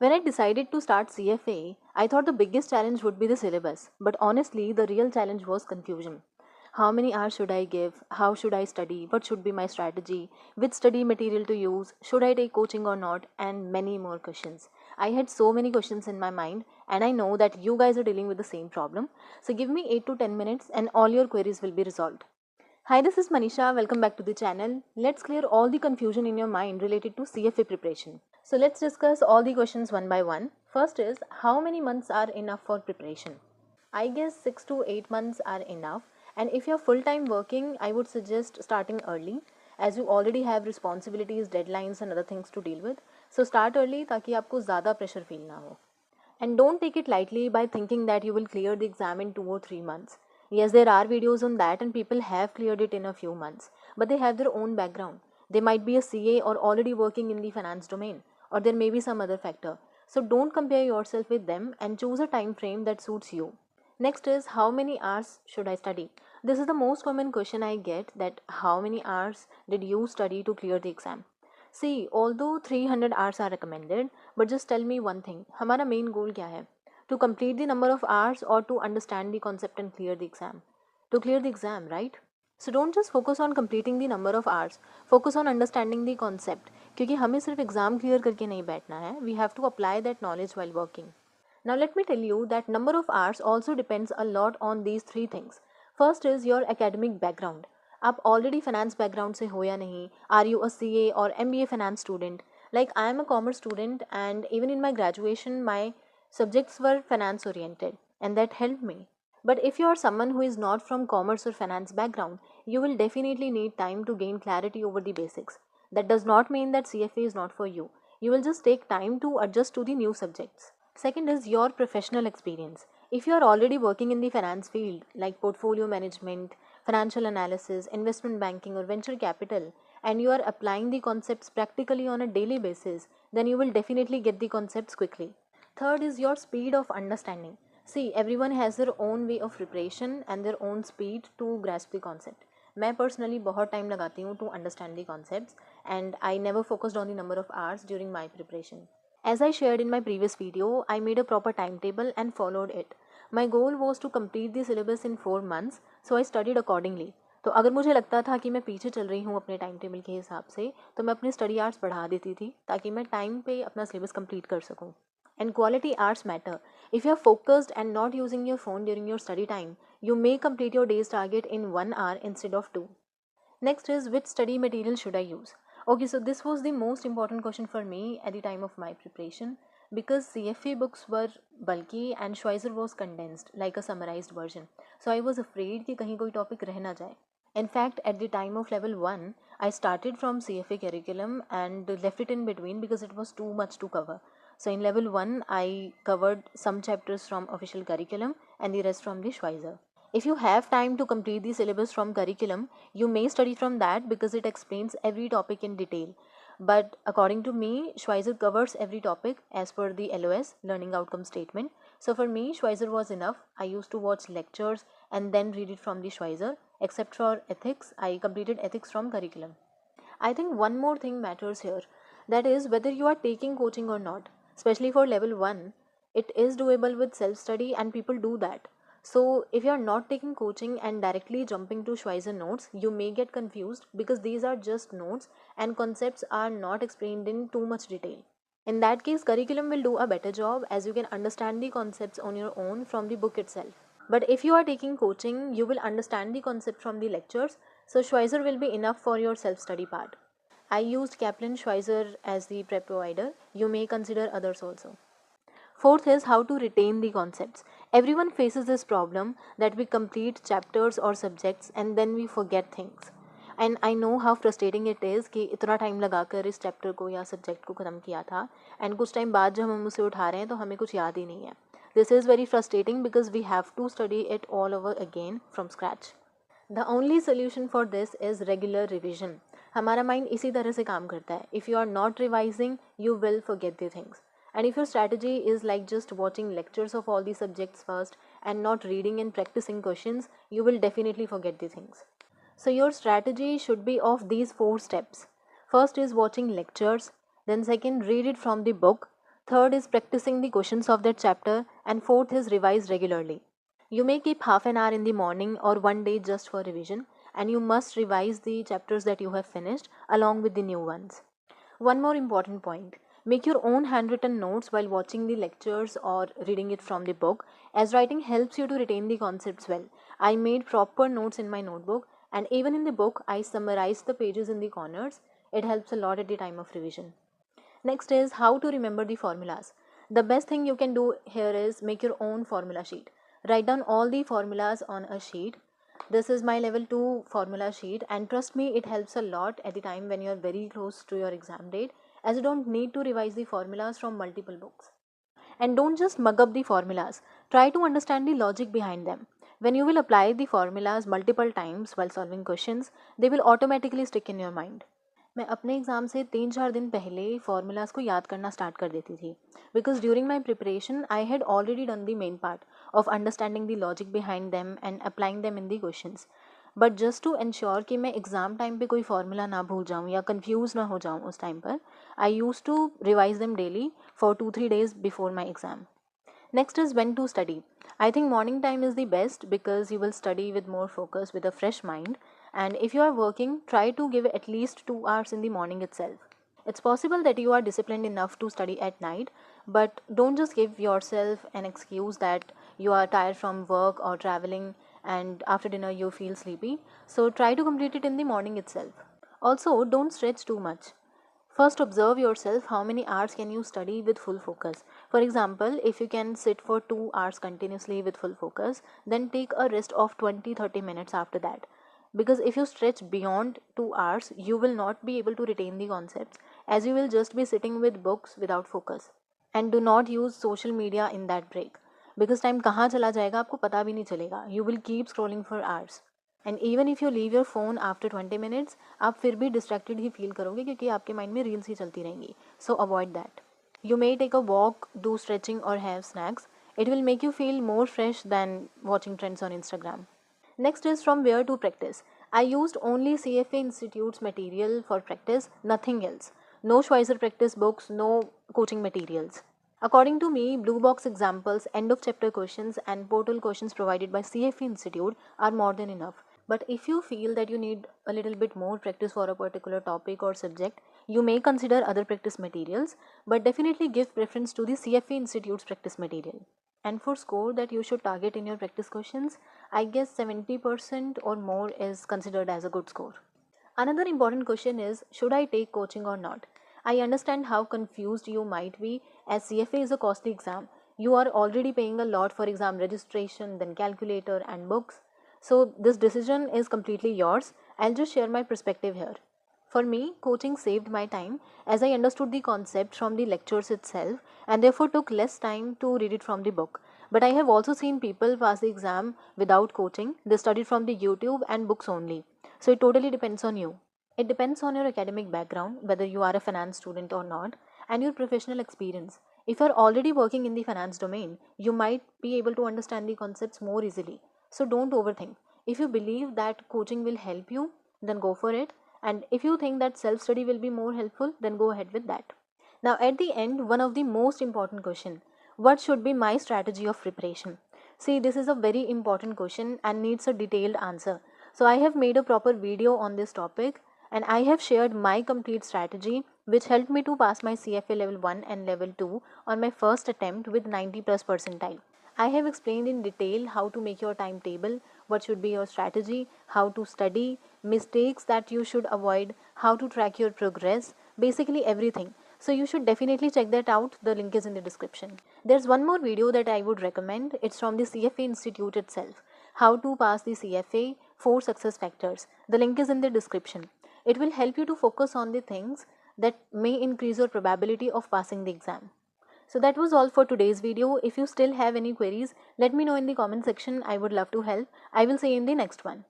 When I decided to start CFA, I thought the biggest challenge would be the syllabus, but honestly, the real challenge was confusion. How many hours should I give? How should I study? What should be my strategy? Which study material to use? Should I take coaching or not? And many more questions. I had so many questions in my mind, and I know that you guys are dealing with the same problem. So give me 8 to 10 minutes, and all your queries will be resolved. Hi, this is Manisha. Welcome back to the channel. Let's clear all the confusion in your mind related to CFA preparation. So let's discuss all the questions one by one. First is, how many months are enough for preparation? I guess 6 to 8 months are enough. And if you're full-time working, I would suggest starting early, as you already have responsibilities, deadlines and other things to deal with. So start early ताकि आपको ज़्यादा pressure feel ना हो. And don't take it lightly by thinking that you will clear the exam in 2 or 3 months. Yes, there are videos on that, and people have cleared it in a few months, but they have their own background. They might be a CA or already working in the finance domain, or there may be some other factor. So don't compare yourself with them and choose a time frame that suits you. Next is, how many hours should I study? This is the most common question I get, that how many hours did you study to clear the exam? See, although 300 hours are recommended, but just tell me one thing, हमारा main goal क्या है? To complete the number of hours or to understand the concept and clear the exam? To clear the exam, right? So don't just focus on completing the number of hours, focus on understanding the concept, क्योंकि हमें सिर्फ exam clear करके नहीं बैठना है, we have to apply that knowledge while working. Now let me tell you that number of hours also depends a lot on these three things. First is your academic background. आप already finance background से हो या नहीं, are you a CA और MBA finance student? Like I am a commerce student, and even in my graduation my subjects were finance oriented, and that helped me. But if you are someone who is not from commerce or finance background, you will definitely need time to gain clarity over the basics. That does not mean that CFA is not for you. You will just take time to adjust to the new subjects. Second is your professional experience. If you are already working in the finance field, like portfolio management, financial analysis, investment banking, or venture capital, and you are applying the concepts practically on a daily basis, then you will definitely get the concepts quickly. Third is your speed of understanding. See, everyone has their own way of preparation and their own speed to grasp the concept. मैं personally बहुत time लगाती हूँ to understand the concepts, and I never focused on the number of hours during my preparation. As I shared in my previous video, I made a proper timetable and followed it. My goal was to complete the syllabus in 4 months, so I studied accordingly. तो अगर मुझे लगता था कि मैं पीछे चल रही हूँ अपने टाइम टेबल के हिसाब से, तो मैं अपने स्टडी आवर्स बढ़ा देती थी ताकि मैं टाइम पे अपना सिलेबस कंप्लीट कर सकूँ. And quality hours matter. If you are focused and not using your phone during your study time, you may complete your day's target in 1 hour instead of 2. Next is, which study material should I use? Okay, so this was the most important question for me at the time of my preparation, because CFA books were bulky and Schweizer was condensed like a summarized version. So I was afraid कि कहीं कोई topic रह ना जाए. In fact, at the time of level 1, I started from CFA curriculum and left it in between because it was too much to cover. So in level 1, I covered some chapters from official curriculum and the rest from the Schweizer. If you have time to complete the syllabus from curriculum, you may study from that because it explains every topic in detail. But according to me, Schweizer covers every topic as per the LOS, Learning Outcome Statement. So for me, Schweizer was enough. I used to watch lectures and then read it from the Schweizer. Except for ethics, I completed ethics from curriculum. I think one more thing matters here. That is whether you are taking coaching or not. Especially for level 1, it is doable with self-study and people do that. So if you are not taking coaching and directly jumping to Schweizer notes, you may get confused because these are just notes and concepts are not explained in too much detail. In that case, curriculum will do a better job as you can understand the concepts on your own from the book itself. But if you are taking coaching, you will understand the concept from the lectures, so Schweizer will be enough for your self-study part. I used Kaplan Schweizer as the prep provider. You may consider others also. Fourth is how to retain the concepts. Everyone faces this problem that we complete chapters or subjects and then we forget things. And I know how frustrating it is कि इतना time लगाकर इस chapter को या subject को ख़त्म किया था एंड कुछ टाइम बाद जब हम उसे उठा रहे हैं तो हमें कुछ याद ही नहीं है. This is very frustrating because we have to study it all over again from scratch. The only solution for this is regular revision. हमारा माइंड इसी तरह से काम करता है. If you are not revising, you will forget the things. And if your strategy is like just watching lectures of all the subjects first and not reading and practicing questions, you will definitely forget the things. So your strategy should be of these 4 steps. First is watching lectures, then second, read it from the book, Third is practicing the questions of that chapter. And fourth is revise regularly. You may keep half an hour in the morning or one day just for revision, and you must revise the chapters that you have finished along with the new ones. One more important point: make your own handwritten notes while watching the lectures or reading it from the book, as writing helps you to retain the concepts well. I made proper notes in my notebook, and even in the book, I summarized the pages in the corners. It helps a lot at the time of revision. Next is how to remember the formulas. The best thing you can do here is make your own formula sheet. Write down all the formulas on a sheet. This is my level 2 formula sheet, and trust me, it helps a lot at the time when you are very close to your exam date, as you don't need to revise the formulas from multiple books. And don't just mug up the formulas, try to understand the logic behind them. When you will apply the formulas multiple times while solving questions, they will automatically stick in your mind. मैं अपने exam से 3-4 दिन पहले formulas को याद करना start कर देती थी, because during my preparation I had already done the main part of understanding the logic behind them and applying them in the questions. But just to ensure कि मैं एग्ज़ाम टाइम पे कोई फार्मूला ना भूल जाऊँ या कंफ्यूज ना हो जाऊँ उस टाइम पर, I use to revise them daily for 2-3 days before my exam. Next is when to study. I think morning time is the best because you will study with more focus with a fresh mind, and if you are working, try to give at least 2 hours in the morning itself. It's possible that you are disciplined enough to study at night, but don't just give yourself an excuse that you are tired from work or traveling and after dinner you feel sleepy. So try to complete it in the morning itself. Also, don't stretch too much. First, observe yourself how many hours can you study with full focus. For example, if you can sit for 2 hours continuously with full focus, then take a rest of 20-30 minutes after that. Because if you stretch beyond 2 hours, you will not be able to retain the concepts, as you will just be sitting with books without focus. And do not use social media in that break, because time कहाँ चला जाएगा आपको पता भी नहीं चलेगा. You will keep scrolling for hours. And even if you leave your phone after 20 minutes, आप फिर भी डिस्ट्रैक्टेड ही फील करोगे क्योंकि आपके माइंड में रील्स ही चलती रहेंगी. So avoid that. You may take a walk, do stretching और have snacks. It will make you feel more fresh than watching trends on Instagram. Next is from where to practice. I used only CFA Institute's material for practice, nothing else. No Schweizer practice books, no coaching materials. According to me, blue box examples, end of chapter questions, and portal questions provided by CFA Institute are more than enough. But if you feel that you need a little bit more practice for a particular topic or subject, you may consider other practice materials, but definitely give preference to the CFA Institute's practice material. And for score that you should target in your practice questions, I guess 70% or more is considered as a good score. Another important question is, should I take coaching or not? I understand how confused you might be, as CFA is a costly exam. You are already paying a lot for exam registration, then calculator and books. So this decision is completely yours. I'll just share my perspective here. For me, coaching saved my time as I understood the concept from the lectures itself and therefore took less time to read it from the book. But I have also seen people pass the exam without coaching. They studied from the YouTube and books only. So it totally depends on you. It depends on your academic background, whether you are a finance student or not, and your professional experience. If you are already working in the finance domain, you might be able to understand the concepts more easily. So don't overthink. If you believe that coaching will help you, then go for it. And if you think that self study will be more helpful, then go ahead with that. Now, at the end, one of the most important question: what should be my strategy of preparation? See, this is a very important question and needs a detailed answer. So, I have made a proper video on this topic and I have shared my complete strategy, which helped me to pass my CFA level 1 and level 2 on my first attempt with 90 plus percentile. I have explained in detail how to make your timetable, what should be your strategy, how to study, mistakes that you should avoid, how to track your progress, basically everything. So you should definitely check that out. The link is in the description. There's one more video that I would recommend. It's from the CFA Institute itself. How to pass the CFA, 4 success factors. The link is in the description. It will help you to focus on the things that may increase your probability of passing the exam. So that was all for today's video. If you still have any queries, let me know in the comment section. I would love to help. I will see you in the next one.